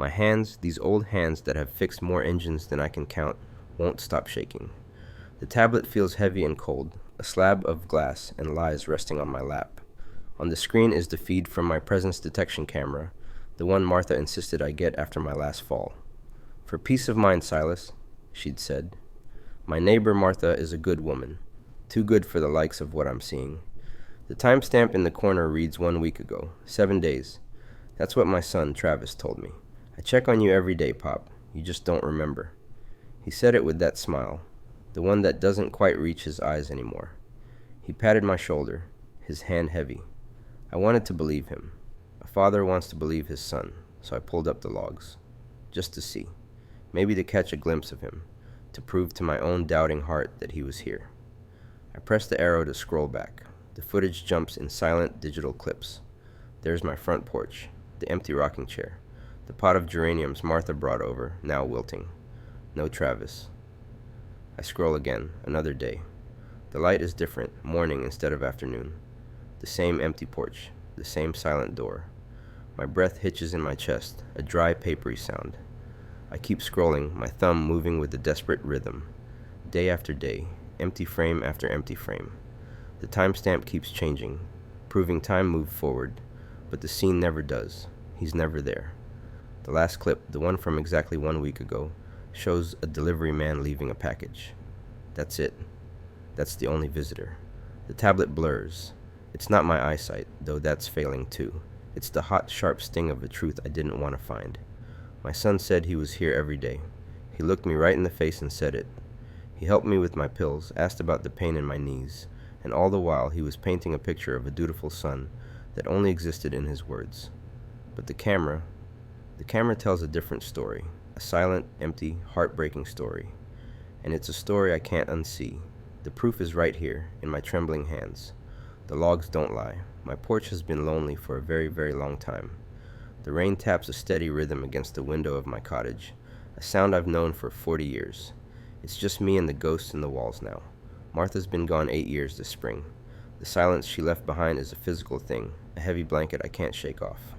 My hands, these old hands that have fixed more engines than I can count, won't stop shaking. The tablet feels heavy and cold, a slab of glass, and lies resting on my lap. On the screen is the feed from my presence detection camera, the one Martha insisted I get after my last fall. "For peace of mind, Silas," she'd said. My neighbor Martha is a good woman, too good for the likes of what I'm seeing. The timestamp in the corner reads 1 week ago, 7 days. That's what my son, Travis, told me. "I check on you every day, Pop. You just don't remember." He said it with that smile, the one that doesn't quite reach his eyes anymore. He patted my shoulder, his hand heavy. I wanted to believe him. A father wants to believe his son, so I pulled up the logs. Just to see. Maybe to catch a glimpse of him, to prove to my own doubting heart that he was here. I pressed the arrow to scroll back. The footage jumps in silent digital clips. There's my front porch, the empty rocking chair, the pot of geraniums Martha brought over, now wilting. No Travis. I scroll again, another day. The light is different, morning instead of afternoon. The same empty porch, the same silent door. My breath hitches in my chest, a dry, papery sound. I keep scrolling, my thumb moving with a desperate rhythm. Day after day, empty frame after empty frame. The timestamp keeps changing, proving time moved forward, but the scene never does. He's never there. The last clip, the one from exactly 1 week ago, shows a delivery man leaving a package. That's it. That's the only visitor. The tablet blurs. It's not my eyesight, though that's failing too. It's the hot, sharp sting of a truth I didn't want to find. My son said he was here every day. He looked me right in the face and said it. He helped me with my pills, asked about the pain in my knees, and all the while he was painting a picture of a dutiful son that only existed in his words. But the camera tells a different story, a silent, empty, heartbreaking story. And it's a story I can't unsee. The proof is right here, in my trembling hands. The logs don't lie. My porch has been lonely for a very, very long time. The rain taps a steady rhythm against the window of my cottage, a sound I've known for 40 years. It's just me and the ghosts in the walls now. Martha's been gone 8 years this spring. The silence she left behind is a physical thing, a heavy blanket I can't shake off.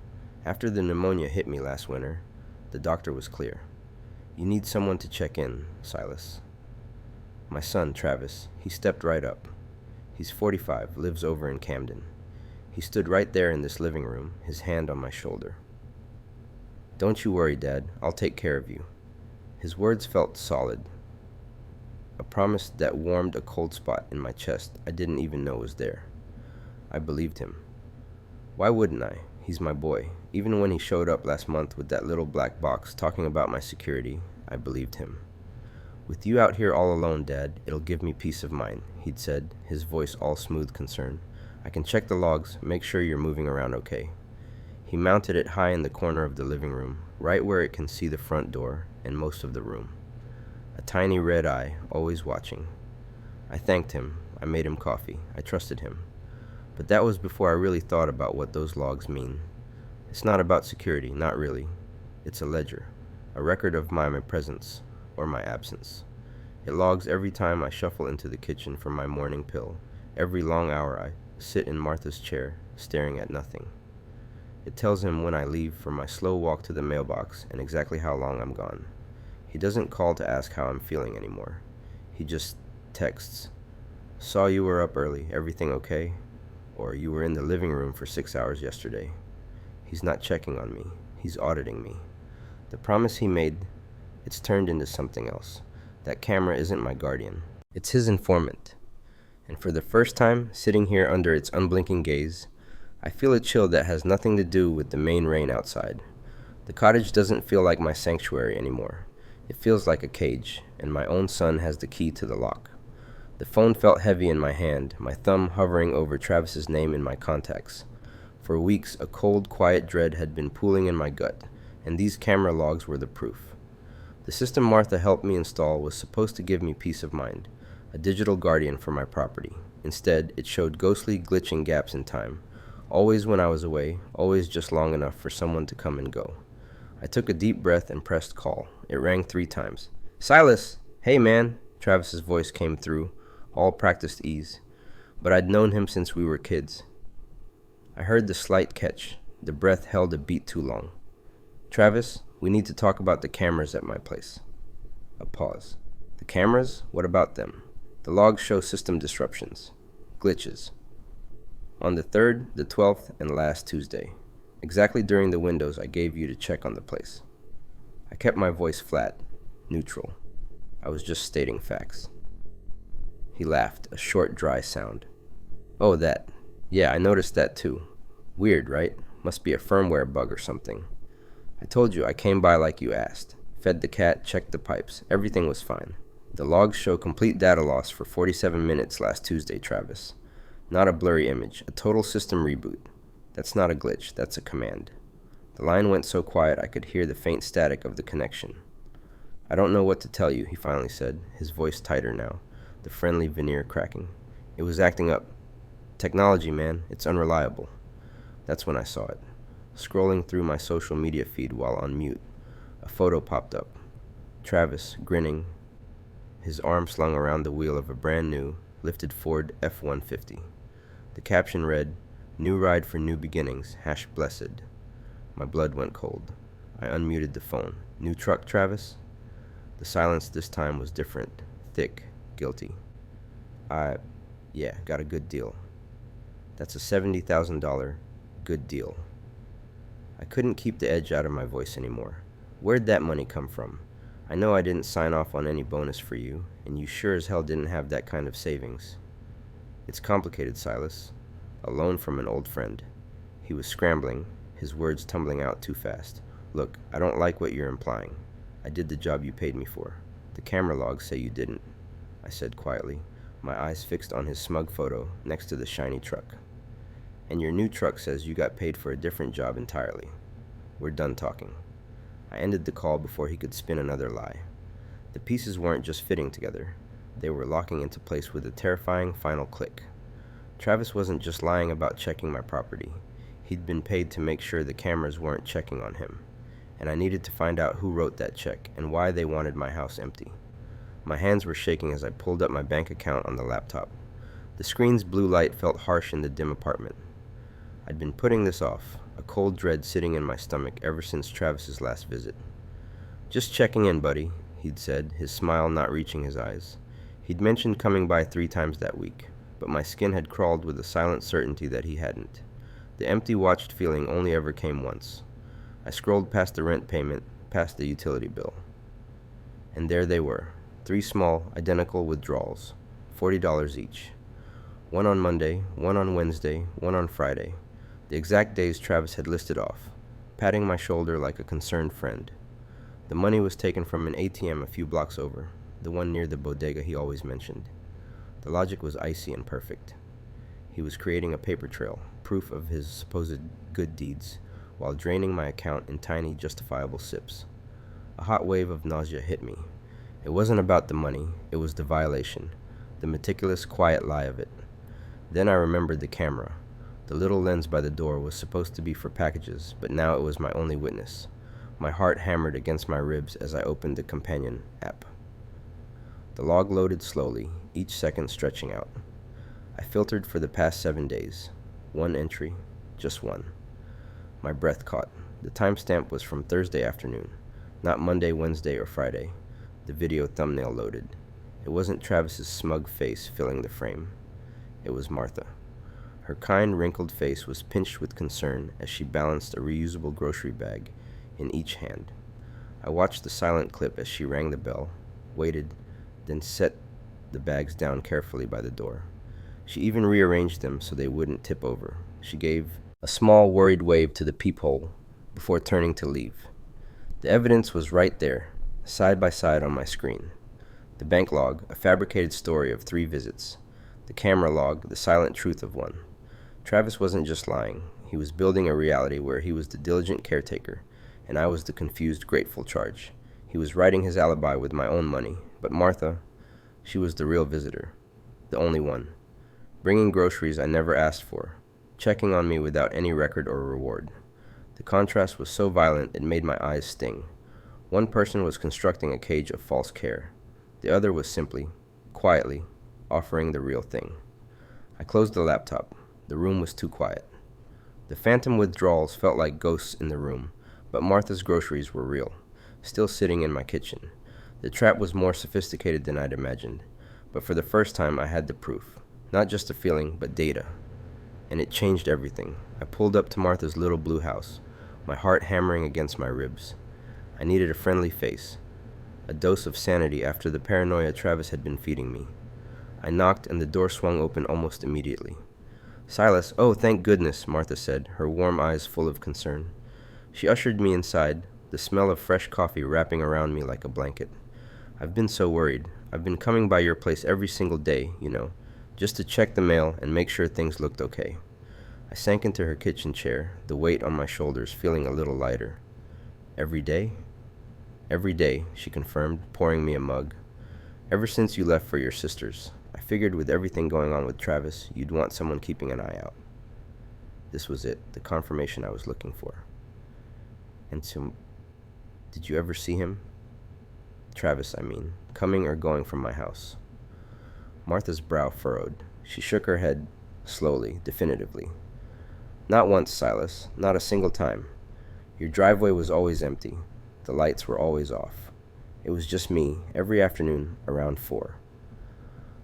After the pneumonia hit me last winter, the doctor was clear. "You need someone to check in, Silas." My son, Travis, he stepped right up. He's 45, lives over in Camden. He stood right there in this living room, his hand on my shoulder. "Don't you worry, Dad. I'll take care of you." His words felt solid. A promise that warmed a cold spot in my chest I didn't even know was there. I believed him. Why wouldn't I? He's my boy. Even when he showed up last month with that little black box talking about my security, I believed him. "With you out here all alone, Dad, it'll give me peace of mind," he'd said, his voice all smooth concern. "I can check the logs, make sure you're moving around okay." He mounted it high in the corner of the living room, right where it can see the front door and most of the room. A tiny red eye, always watching. I thanked him. I made him coffee. I trusted him. But that was before I really thought about what those logs mean. It's not about security, not really. It's a ledger, a record of my presence or my absence. It logs every time I shuffle into the kitchen for my morning pill, every long hour I sit in Martha's chair, staring at nothing. It tells him when I leave for my slow walk to the mailbox and exactly how long I'm gone. He doesn't call to ask how I'm feeling anymore. He just texts, "Saw you were up early, everything okay?" Or "You were in the living room for 6 hours yesterday." He's not checking on me. He's auditing me. The promise he made, it's turned into something else. That camera isn't my guardian. It's his informant. And for the first time, sitting here under its unblinking gaze, I feel a chill that has nothing to do with the Maine rain outside. The cottage doesn't feel like my sanctuary anymore. It feels like a cage, and my own son has the key to the lock. The phone felt heavy in my hand, my thumb hovering over Travis's name in my contacts. For weeks, a cold, quiet dread had been pooling in my gut, and these camera logs were the proof. The system Martha helped me install was supposed to give me peace of mind, a digital guardian for my property. Instead, it showed ghostly, glitching gaps in time. Always when I was away, always just long enough for someone to come and go. I took a deep breath and pressed call. It rang 3 times. "Silas! Hey, man!" Travis's voice came through, all practiced ease. But I'd known him since we were kids. I heard the slight catch. The breath held a beat too long. "Travis, We need to talk about the cameras at my place. A pause. The cameras? What about them? The logs show system disruptions. Glitches. On the 3rd, the 12th, and last Tuesday. Exactly during the windows I gave you to check on the place. I kept my voice flat, neutral. I was just stating facts. He laughed, a short, dry sound. Oh, that. Yeah, I noticed that too. Weird, right? Must be a firmware bug or something. I told you I came by like you asked. Fed the cat, checked the pipes. Everything was fine. The logs show complete data loss for 47 minutes last Tuesday, Travis. Not a blurry image, a total system reboot. That's not a glitch, that's a command. The line went so quiet I could hear the faint static of the connection. I don't know what to tell you, he finally said, his voice tighter now, the friendly veneer cracking. It was acting up. Technology, man, it's unreliable. That's when I saw it. Scrolling through my social media feed while on mute, a photo popped up. Travis, grinning, his arm slung around the wheel of a brand new, lifted Ford F-150. The caption read, "New ride for new beginnings, #blessed." My blood went cold. I unmuted the phone. New truck, Travis? The silence this time was different, thick, guilty. Yeah, got a good deal. That's a $70,000 good deal. I couldn't keep the edge out of my voice anymore. Where'd that money come from? I know I didn't sign off on any bonus for you, and you sure as hell didn't have that kind of savings. It's complicated, Silas. A loan from an old friend. He was scrambling, his words tumbling out too fast. Look, I don't like what you're implying. I did the job you paid me for. The camera logs say you didn't, I said quietly, my eyes fixed on his smug photo next to the shiny truck. And your new truck says you got paid for a different job entirely. We're done talking. I ended the call before he could spin another lie. The pieces weren't just fitting together. They were locking into place with a terrifying final click. Travis wasn't just lying about checking my property. He'd been paid to make sure the cameras weren't checking on him. And I needed to find out who wrote that check and why they wanted my house empty. My hands were shaking as I pulled up my bank account on the laptop. The screen's blue light felt harsh in the dim apartment. I'd been putting this off, a cold dread sitting in my stomach ever since Travis's last visit. Just checking in, buddy, he'd said, his smile not reaching his eyes. He'd mentioned coming by 3 times that week, but my skin had crawled with a silent certainty that he hadn't. The empty watched feeling only ever came once. I scrolled past the rent payment, past the utility bill. And there they were, 3 small, identical withdrawals, $40 each. One on Monday, one on Wednesday, one on Friday. The exact days Travis had listed off, patting my shoulder like a concerned friend. The money was taken from an ATM a few blocks over, the one near the bodega he always mentioned. The logic was icy and perfect. He was creating a paper trail, proof of his supposed good deeds, while draining my account in tiny, justifiable sips. A hot wave of nausea hit me. It wasn't about the money, it was the violation, the meticulous, quiet lie of it. Then I remembered the camera. The little lens by the door was supposed to be for packages, but now it was my only witness. My heart hammered against my ribs as I opened the companion app. The log loaded slowly, each second stretching out. I filtered for the past 7 days. One entry, just one. My breath caught. The timestamp was from Thursday afternoon, not Monday, Wednesday, or Friday. The video thumbnail loaded. It wasn't Travis's smug face filling the frame. It was Martha. Her kind, wrinkled face was pinched with concern as she balanced a reusable grocery bag in each hand. I watched the silent clip as she rang the bell, waited, then set the bags down carefully by the door. She even rearranged them so they wouldn't tip over. She gave a small, worried wave to the peephole before turning to leave. The evidence was right there, side by side on my screen. The bank log, a fabricated story of 3 visits. The camera log, the silent truth of one. Travis wasn't just lying. He was building a reality where he was the diligent caretaker, and I was the confused, grateful charge. He was writing his alibi with my own money, but Martha, she was the real visitor, the only one, bringing groceries I never asked for, checking on me without any record or reward. The contrast was so violent it made my eyes sting. One person was constructing a cage of false care. The other was simply, quietly, offering the real thing. I closed the laptop. The room was too quiet. The phantom withdrawals felt like ghosts in the room, But Martha's groceries were real, still sitting in my kitchen. The trap was more sophisticated than I'd imagined, but for the first time I had the proof. Not just a feeling, but data. And it changed everything. I pulled up to Martha's little blue house, my heart hammering against my ribs. I needed a friendly face, a dose of sanity after the paranoia Travis had been feeding me. I knocked and the door swung open almost immediately. "Silas, oh, thank goodness," Martha said, her warm eyes full of concern. She ushered me inside, the smell of fresh coffee wrapping around me like a blanket. "I've been so worried. I've been coming by your place every single day, just to check the mail and make sure things looked okay." I sank into her kitchen chair, the weight on my shoulders feeling a little lighter. "Every day?" "Every day," she confirmed, pouring me a mug. "Ever since you left for your sister's. I figured with everything going on with Travis, you'd want someone keeping an eye out." This was it, the confirmation I was looking for. "And so, did you ever see him?" Travis, I mean, coming or going from my house. Martha's brow furrowed. She shook her head, slowly, definitively. "Not once, Silas. Not a single time. Your driveway was always empty. The lights were always off. It was just me, every afternoon, around 4.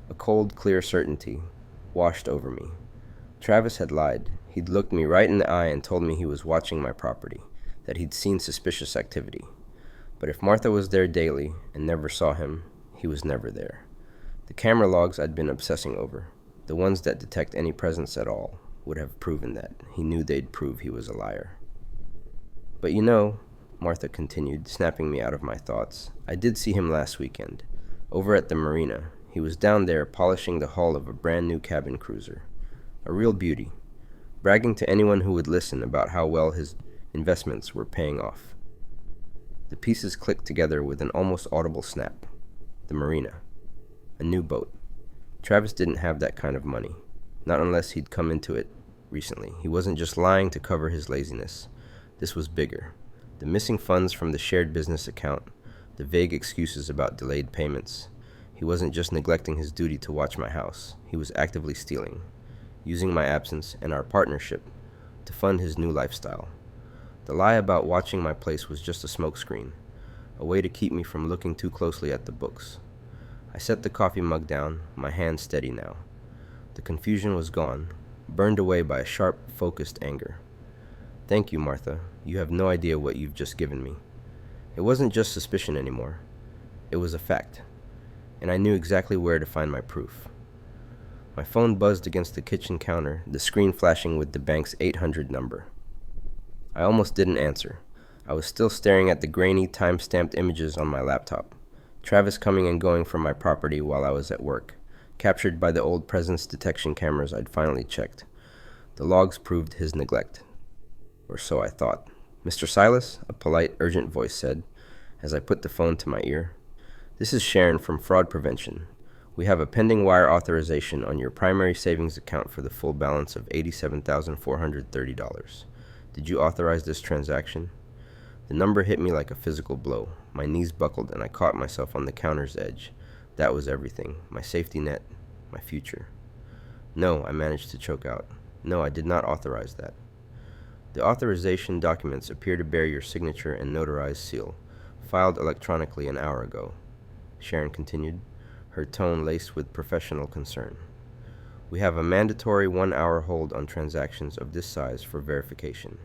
A cold, clear certainty washed over me. Travis had lied. He'd looked me right in the eye and told me he was watching my property, that he'd seen suspicious activity. But if Martha was there daily and never saw him, he was never there. The camera logs I'd been obsessing over, the ones that detect any presence at all, would have proven that. He knew they'd prove he was a liar. "But Martha continued, snapping me out of my thoughts, "I did see him last weekend, over at the marina. He was down there polishing the hull of a brand new cabin cruiser. A real beauty, bragging to anyone who would listen about how well his investments were paying off." The pieces clicked together with an almost audible snap. The marina. A new boat. Travis didn't have that kind of money, not unless he'd come into it recently. He wasn't just lying to cover his laziness. This was bigger. The missing funds from the shared business account, the vague excuses about delayed payments. He wasn't just neglecting his duty to watch my house. He was actively stealing, using my absence and our partnership to fund his new lifestyle. The lie about watching my place was just a smokescreen, a way to keep me from looking too closely at the books. I set the coffee mug down, my hand steady now. The confusion was gone, burned away by a sharp, focused anger. "Thank you, Martha. You have no idea what you've just given me." It wasn't just suspicion anymore. It was a fact, and I knew exactly where to find my proof. My phone buzzed against the kitchen counter, the screen flashing with the bank's 800 number. I almost didn't answer. I was still staring at the grainy, time-stamped images on my laptop. Travis coming and going from my property while I was at work, captured by the old presence detection cameras I'd finally checked. The logs proved his neglect. Or so I thought. "Mr. Silas," a polite, urgent voice said, as I put the phone to my ear. "This is Sharon from Fraud Prevention. We have a pending wire authorization on your primary savings account for the full balance of $87,430. Did you authorize this transaction?" The number hit me like a physical blow. My knees buckled and I caught myself on the counter's edge. That was everything. My safety net. My future. "No," I managed to choke out. "No, I did not authorize that." "The authorization documents appear to bear your signature and notarized seal, filed electronically an hour ago," Sharon continued, her tone laced with professional concern. "We have a mandatory 1-hour hold on transactions of this size for verification.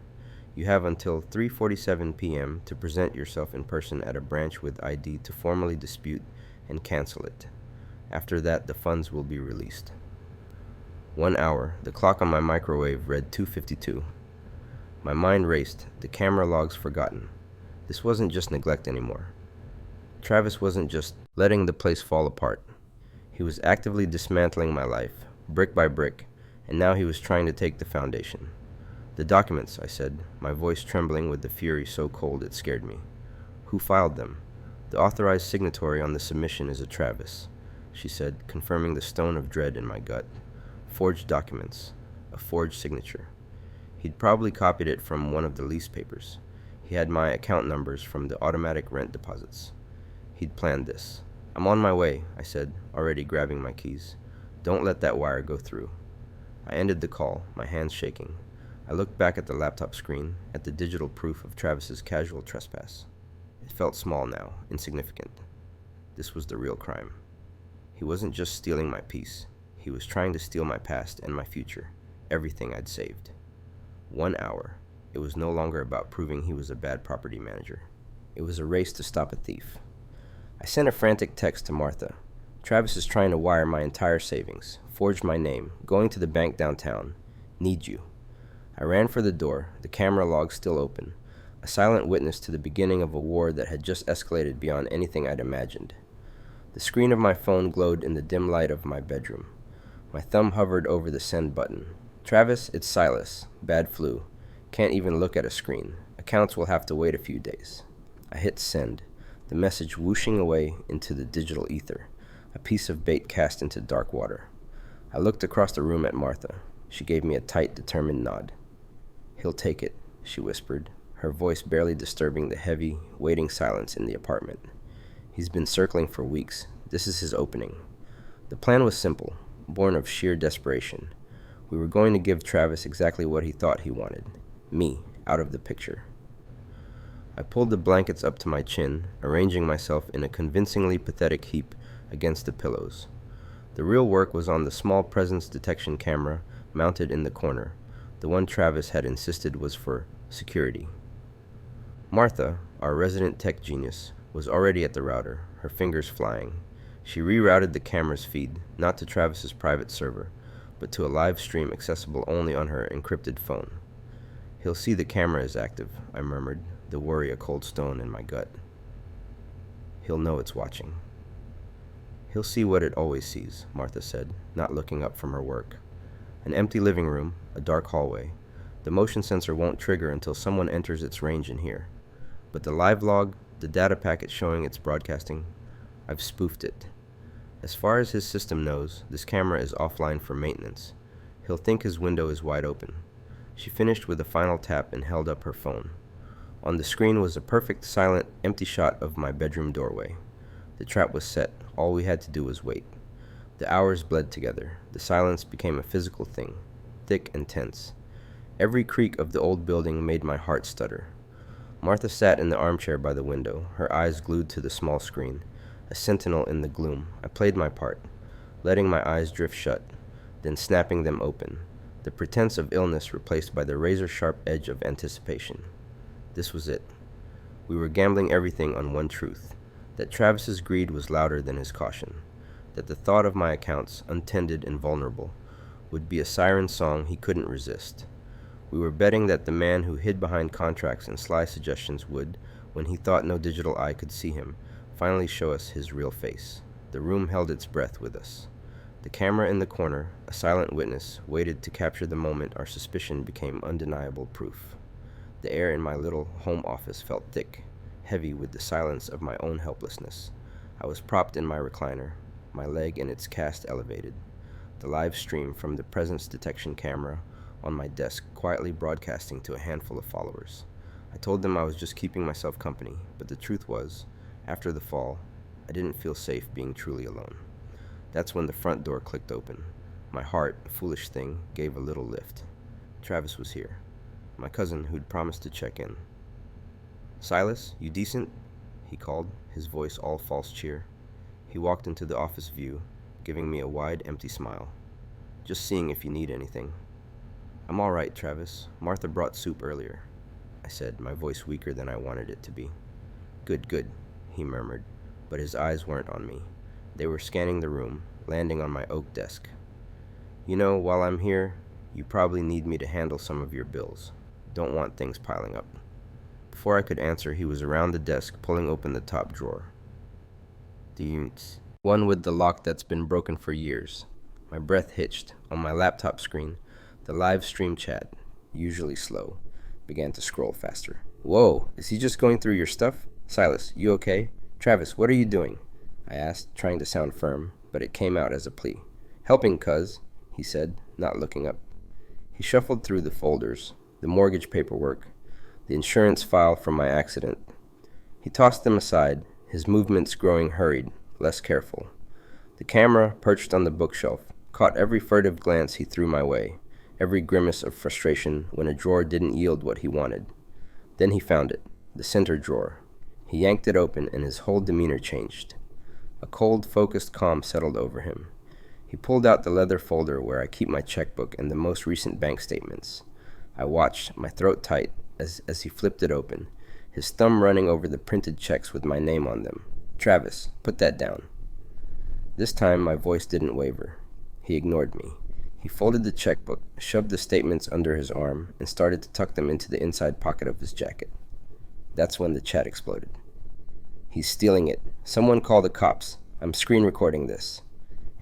You have until 3:47 p.m. to present yourself in person at a branch with ID to formally dispute and cancel it. After that, the funds will be released." 1 hour. The clock on my microwave read 2:52. My mind raced, the camera logs forgotten. This wasn't just neglect anymore. Travis wasn't just letting the place fall apart. He was actively dismantling my life, brick by brick, and now he was trying to take the foundation. "The documents," I said, my voice trembling with the fury so cold it scared me. "Who filed them?" "The authorized signatory on the submission is a Travis," she said, confirming the stone of dread in my gut. "Forged documents. A forged signature. He'd probably copied it from one of the lease papers. He had my account numbers from the automatic rent deposits. He'd planned this." "I'm on my way," I said, already grabbing my keys. "Don't let that wire go through." I ended the call, my hands shaking. I looked back at the laptop screen, at the digital proof of Travis's casual trespass. It felt small now, insignificant. This was the real crime. He wasn't just stealing my peace. He was trying to steal my past and my future, everything I'd saved. 1 hour. It was no longer about proving he was a bad property manager. It was a race to stop a thief. I sent a frantic text to Martha. Travis is trying to wire my entire savings, forged my name, going to the bank downtown. Need you. I ran for the door, the camera log still open, a silent witness to the beginning of a war that had just escalated beyond anything I'd imagined. The screen of my phone glowed in the dim light of my bedroom. My thumb hovered over the send button. Travis, it's Silas. Bad flu. Can't even look at a screen. Accounts will have to wait a few days. I hit send, the message whooshing away into the digital ether, a piece of bait cast into dark water. I looked across the room at Martha. She gave me a tight, determined nod. He'll take it, she whispered, her voice barely disturbing the heavy, waiting silence in the apartment. He's been circling for weeks. This is his opening. The plan was simple, born of sheer desperation. We were going to give Travis exactly what he thought he wanted. Me, out of the picture. I pulled the blankets up to my chin, arranging myself in a convincingly pathetic heap against the pillows. The real work was on the small presence detection camera mounted in the corner, the one Travis had insisted was for security. Martha, our resident tech genius, was already at the router, her fingers flying. She rerouted the camera's feed, not to Travis's private server, but to a live stream accessible only on her encrypted phone. He'll see the camera is active, I murmured, the worry a cold stone in my gut. He'll know it's watching. He'll see what it always sees, Martha said, not looking up from her work. An empty living room, a dark hallway. The motion sensor won't trigger until someone enters its range in here. But the live log, the data packet showing it's broadcasting, I've spoofed it. As far as his system knows, this camera is offline for maintenance. He'll think his window is wide open. She finished with a final tap and held up her phone. On the screen was a perfect, silent, empty shot of my bedroom doorway. The trap was set. All we had to do was wait. The hours bled together. The silence became a physical thing, thick and tense. Every creak of the old building made my heart stutter. Martha sat in the armchair by the window, her eyes glued to the small screen. A sentinel in the gloom. I played my part, letting my eyes drift shut, then snapping them open, the pretense of illness replaced by the razor-sharp edge of anticipation. This was it. We were gambling everything on one truth, that Travis's greed was louder than his caution, that the thought of my accounts, untended and vulnerable, would be a siren song he couldn't resist. We were betting that the man who hid behind contracts and sly suggestions would, when he thought no digital eye could see him, finally show us his real face. The room held its breath with us. The camera in the corner, a silent witness, waited to capture the moment our suspicion became undeniable proof. The air in my little home office felt thick, heavy with the silence of my own helplessness. I was propped in my recliner, my leg in its cast elevated. The live stream from the presence detection camera on my desk quietly broadcasting to a handful of followers. I told them I was just keeping myself company, but the truth was, after the fall, I didn't feel safe being truly alone. That's when the front door clicked open. My heart, a foolish thing, gave a little lift. Travis was here, my cousin who'd promised to check in. "Silas, you decent?" he called, his voice all false cheer. He walked into the office view, giving me a wide, empty smile. "Just seeing if you need anything." "I'm all right, Travis. Martha brought soup earlier," I said, my voice weaker than I wanted it to be. Good, he murmured, but his eyes weren't on me. They were scanning the room, landing on my oak desk. "You know, while I'm here, you probably need me to handle some of your bills. Don't want things piling up." Before I could answer, he was around the desk, pulling open the top drawer. One with the lock that's been broken for years. My breath hitched. On my laptop screen, the live stream chat, usually slow, began to scroll faster. "Whoa, is he just going through your stuff? Silas, you okay? Travis, what are you doing?" I asked, trying to sound firm, but it came out as a plea. "Helping, cuz," he said, not looking up. He shuffled through the folders, the mortgage paperwork, the insurance file from my accident. He tossed them aside, his movements growing hurried, less careful. The camera, perched on the bookshelf, caught every furtive glance he threw my way. every grimace of frustration when a drawer didn't yield what he wanted. Then he found it, the center drawer. He yanked it open and his whole demeanor changed. A cold, focused calm settled over him. He pulled out the leather folder where I keep my checkbook and the most recent bank statements. I watched, my throat tight, as he flipped it open, his thumb running over the printed checks with my name on them. "Travis, put that down." This time my voice didn't waver. He ignored me. He folded the checkbook, shoved the statements under his arm, and started to tuck them into the inside pocket of his jacket. That's when the chat exploded. "He's stealing it. Someone call the cops. I'm screen recording this."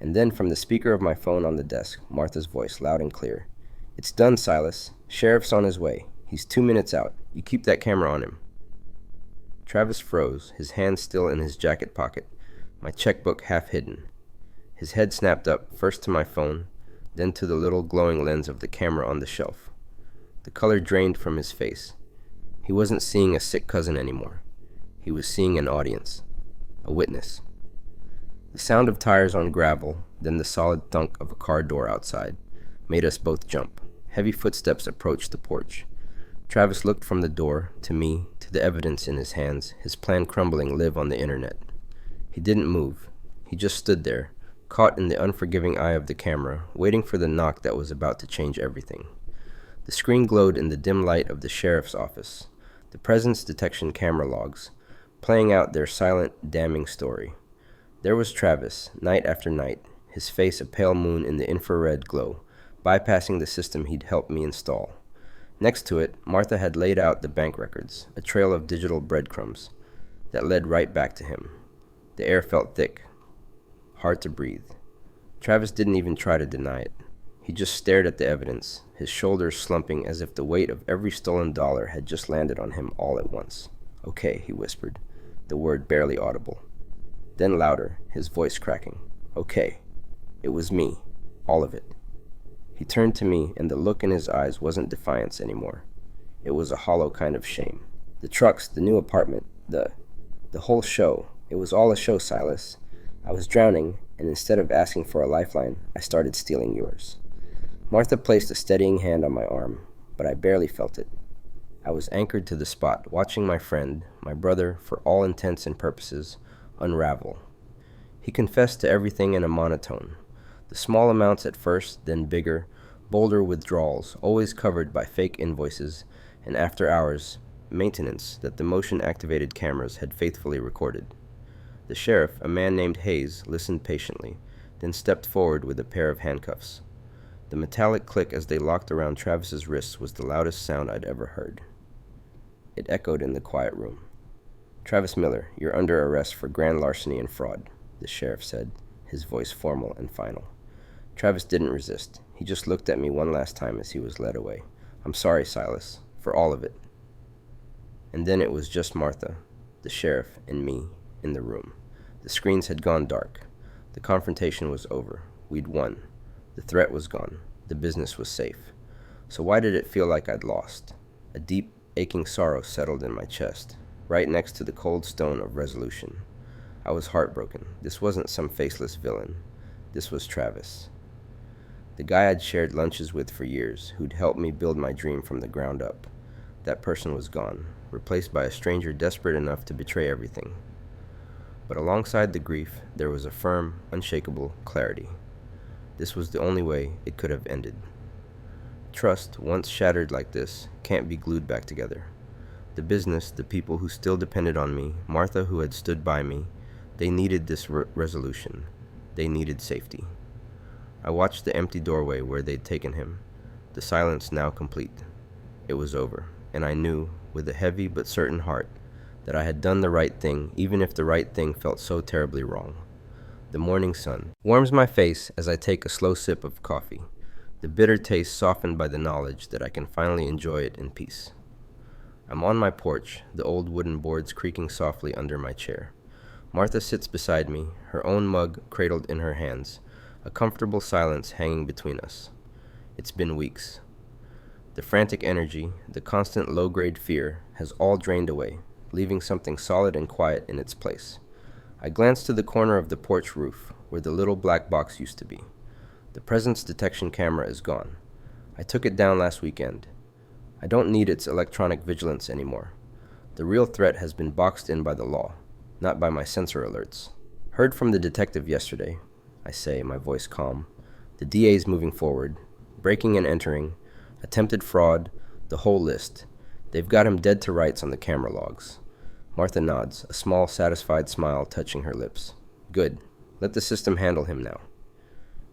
And then from the speaker of my phone on the desk, Martha's voice, loud and clear. "It's done, Silas. Sheriff's on his way. He's 2 minutes out. You keep that camera on him." Travis froze, his hand still in his jacket pocket, my checkbook half hidden. His head snapped up, first to my phone, then to the little glowing lens of the camera on the shelf. The color drained from his face. He wasn't seeing a sick cousin anymore. He was seeing an audience, a witness. The sound of tires on gravel, then the solid thunk of a car door outside, made us both jump. Heavy footsteps approached the porch. Travis looked from the door, to me, to the evidence in his hands, his plan crumbling live on the internet. He didn't move. He just stood there, caught in the unforgiving eye of the camera, waiting for the knock that was about to change everything. The screen glowed in the dim light of the sheriff's office, the presence detection camera logs, playing out their silent, damning story. There was Travis, night after night, his face a pale moon in the infrared glow, bypassing the system he'd helped me install. Next to it, Martha had laid out the bank records, a trail of digital breadcrumbs that led right back to him. The air felt thick, hard to breathe. Travis didn't even try to deny it. He just stared at the evidence, his shoulders slumping as if the weight of every stolen dollar had just landed on him all at once. "Okay," he whispered, the word barely audible. Then louder, his voice cracking. "Okay. It was me. All of it." He turned to me, and the look in his eyes wasn't defiance anymore. It was a hollow kind of shame. "The trucks, the new apartment, the whole show. It was all a show, Silas. I was drowning, and instead of asking for a lifeline, I started stealing yours." Martha placed a steadying hand on my arm, but I barely felt it. I was anchored to the spot, watching my friend, my brother, for all intents and purposes, unravel. He confessed to everything in a monotone. The small amounts at first, then bigger, bolder withdrawals, always covered by fake invoices, and after hours, maintenance that the motion-activated cameras had faithfully recorded. The sheriff, a man named Hayes, listened patiently, then stepped forward with a pair of handcuffs. The metallic click as they locked around Travis's wrists was the loudest sound I'd ever heard. It echoed in the quiet room. "Travis Miller, you're under arrest for grand larceny and fraud," the sheriff said, his voice formal and final. Travis didn't resist. He just looked at me one last time as he was led away. "I'm sorry, Silas, for all of it." And then it was just Martha, the sheriff, and me in the room. The screens had gone dark. The confrontation was over. We'd won. The threat was gone. The business was safe. So why did it feel like I'd lost? A deep, aching sorrow settled in my chest, right next to the cold stone of resolution. I was heartbroken. This wasn't some faceless villain. This was Travis. The guy I'd shared lunches with for years, who'd helped me build my dream from the ground up. That person was gone, replaced by a stranger desperate enough to betray everything. But alongside the grief, there was a firm, unshakable clarity. This was the only way it could have ended. Trust, once shattered like this, can't be glued back together. The business, the people who still depended on me, Martha who had stood by me, they needed this resolution. They needed safety. I watched the empty doorway where they'd taken him, the silence now complete. It was over, and I knew, with a heavy but certain heart, that I had done the right thing, even if the right thing felt so terribly wrong. The morning sun warms my face as I take a slow sip of coffee, the bitter taste softened by the knowledge that I can finally enjoy it in peace. I'm on my porch, the old wooden boards creaking softly under my chair. Martha sits beside me, her own mug cradled in her hands, a comfortable silence hanging between us. It's been weeks. The frantic energy, the constant low-grade fear, has all drained away, leaving something solid and quiet in its place. I glance to the corner of the porch roof, where the little black box used to be. The presence detection camera is gone. I took it down last weekend. I don't need its electronic vigilance anymore. The real threat has been boxed in by the law, not by my sensor alerts. Heard from the detective yesterday, I say, my voice calm. The DA's moving forward. Breaking and entering, attempted fraud, the whole list. They've got him dead to rights on the camera logs. Martha nods, a small, satisfied smile touching her lips. Good. Let the system handle him now.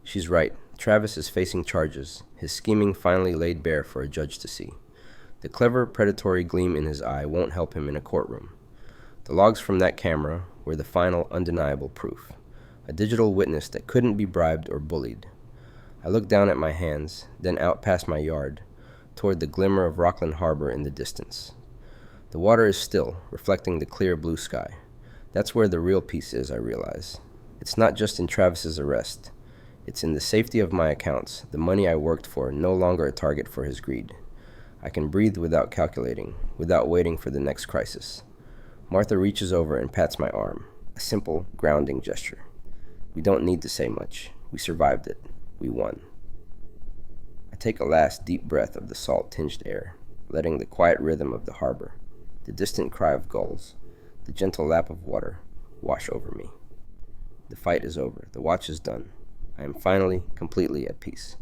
She's right. Travis is facing charges, his scheming finally laid bare for a judge to see. The clever, predatory gleam in his eye won't help him in a courtroom. The logs from that camera were the final, undeniable proof. A digital witness that couldn't be bribed or bullied. I looked down at my hands, then out past my yard, toward the glimmer of Rockland Harbor in the distance. The water is still, reflecting the clear blue sky. That's where the real peace is, I realize. It's not just in Travis's arrest. It's in the safety of my accounts, the money I worked for no longer a target for his greed. I can breathe without calculating, without waiting for the next crisis. Martha reaches over and pats my arm, a simple, grounding gesture. We don't need to say much. We survived it. We won. I take a last deep breath of the salt-tinged air, letting the quiet rhythm of the harbor, the distant cry of gulls, the gentle lap of water wash over me. The fight is over. The watch is done. I am finally, completely at peace.